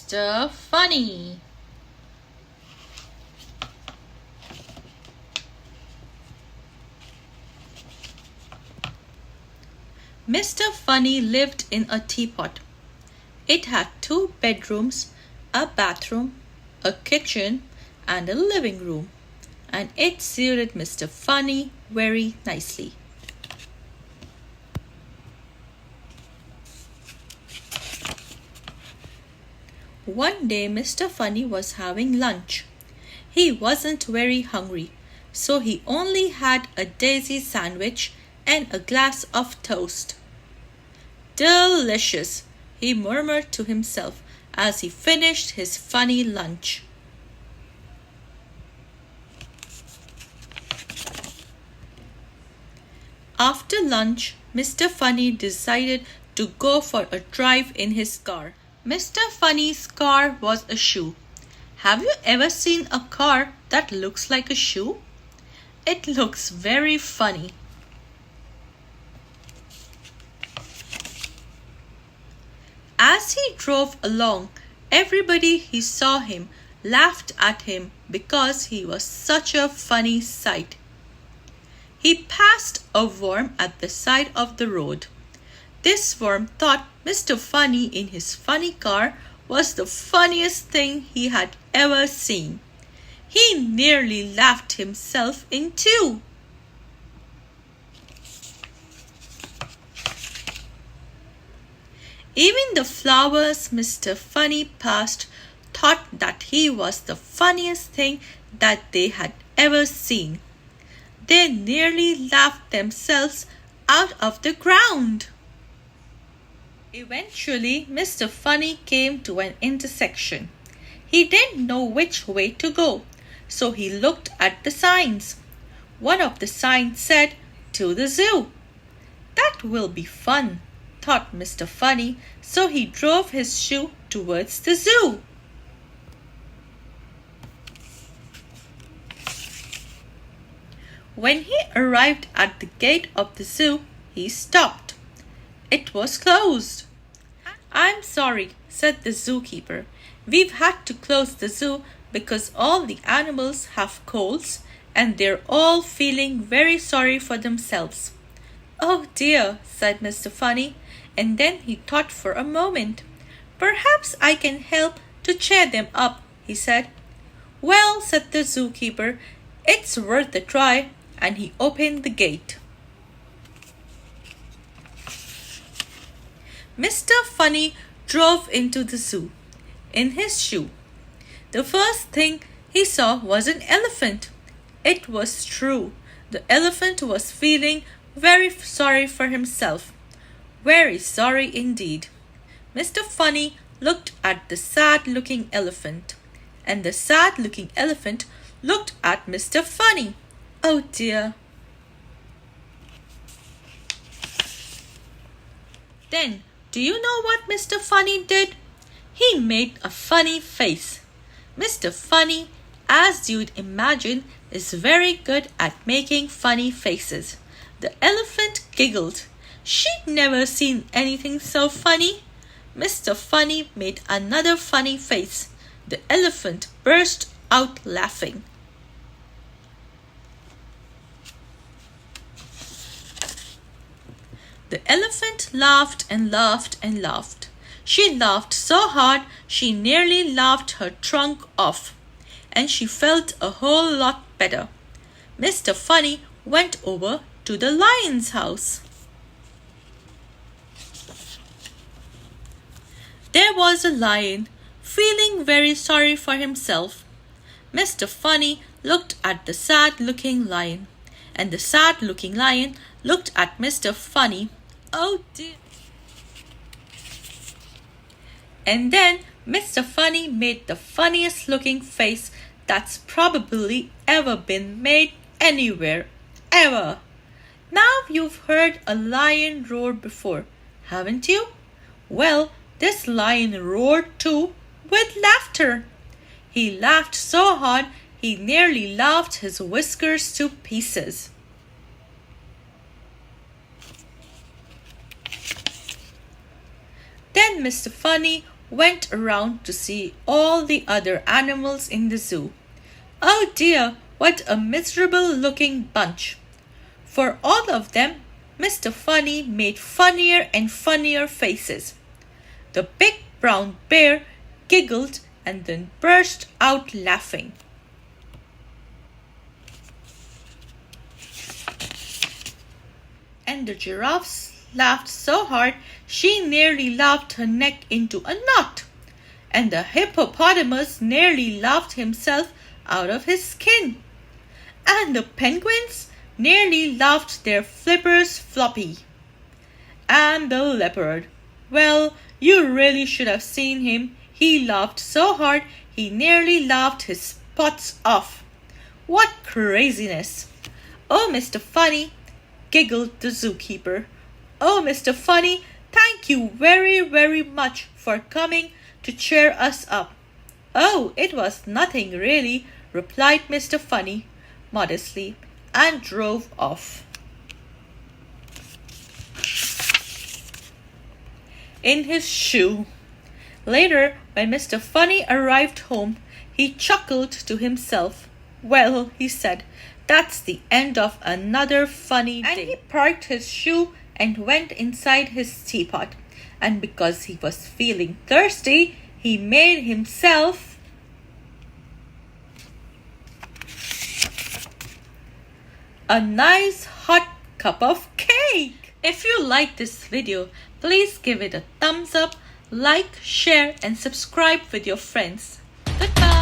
Mr. Funny. Mr. Funny lived in a teapot. It had 2 bedrooms, a bathroom, a kitchen, and a living room, and it suited Mr. Funny very nicely. One day Mr. Funny was having lunch. He wasn't very hungry, so he only had a daisy sandwich and a glass of toast. "Delicious," he murmured to himself as he finished his funny lunch. After lunch, Mr. Funny decided to go for a drive in his car. Mr. Funny's car was a shoe. Have you ever seen a car that looks like a shoe? It looks very funny. As he drove along, everybody who saw him laughed at him because he was such a funny sight. He passed a worm at the side of the road. This worm thought Mr. Funny in his funny car was the funniest thing he had ever seen. He nearly laughed himself in two. Even the flowers Mr. Funny passed thought that he was the funniest thing that they had ever seen. They nearly laughed themselves out of the ground. Eventually, Mr. Funny came to an intersection. He didn't know which way to go, so he looked at the signs. One of the signs said, "To the zoo." "That will be fun," thought Mr. Funny, so he drove his shoe towards the zoo. When he arrived at the gate of the zoo, he stopped. It was closed. "I'm sorry," said the zookeeper. "We've had to close the zoo because all the animals have colds and they're all feeling very sorry for themselves." "Oh dear," said Mr. Funny, and then he thought for a moment. "Perhaps I can help to cheer them up," he said. "Well," said the zookeeper, "it's worth a try," and he opened the gate. Mr. Funny drove into the zoo in his shoe. The first thing he saw was an elephant. It was true. The elephant was feeling very sorry for himself. Very sorry indeed. Mr. Funny looked at the sad-looking elephant, and the sad-looking elephant looked at Mr. Funny. Oh dear. Then, do you know what Mr. Funny did? He made a funny face. Mr. Funny, as you'd imagine, is very good at making funny faces. The elephant giggled. She'd never seen anything so funny. Mr. Funny made another funny face. The elephant burst out laughing. The elephant laughed and laughed and laughed. She laughed so hard she nearly laughed her trunk off, and she felt a whole lot better. Mr. Funny went over to the lion's house. There was a lion, feeling very sorry for himself. Mr. Funny looked at the sad-looking lion, and the sad-looking lion looked at Mr. Funny. Oh dear. And then Mr. Funny made the funniest looking face that's probably ever been made anywhere, ever. Now you've heard a lion roar before, haven't you? Well, this lion roared too, with laughter. He laughed so hard he nearly laughed his whiskers to pieces. Then Mr. Funny went around to see all the other animals in the zoo. Oh dear, what a miserable-looking bunch! For all of them, Mr. Funny made funnier and funnier faces. The big brown bear giggled and then burst out laughing. And the giraffe laughed so hard she nearly laughed her neck into a knot. And the hippopotamus nearly laughed himself out of his skin. And the penguins nearly laughed their flippers floppy. And the leopard, well, you really should have seen him. He laughed so hard he nearly laughed his spots off. What craziness! Oh, Mr. Funny, giggled the zookeeper. Oh, Mr. Funny, thank you very, very much for coming to cheer us up. Oh, it was nothing really, replied Mr. Funny modestly, and drove off. In his shoe. Later, when Mr. Funny arrived home, he chuckled to himself. Well, he said, that's the end of another funny day. And he parked his shoe and went inside his teapot. And because he was feeling thirsty, he made himself a nice hot cup of cake. If you like this video, please give it a thumbs up, like, share, and subscribe with your friends. Goodbye.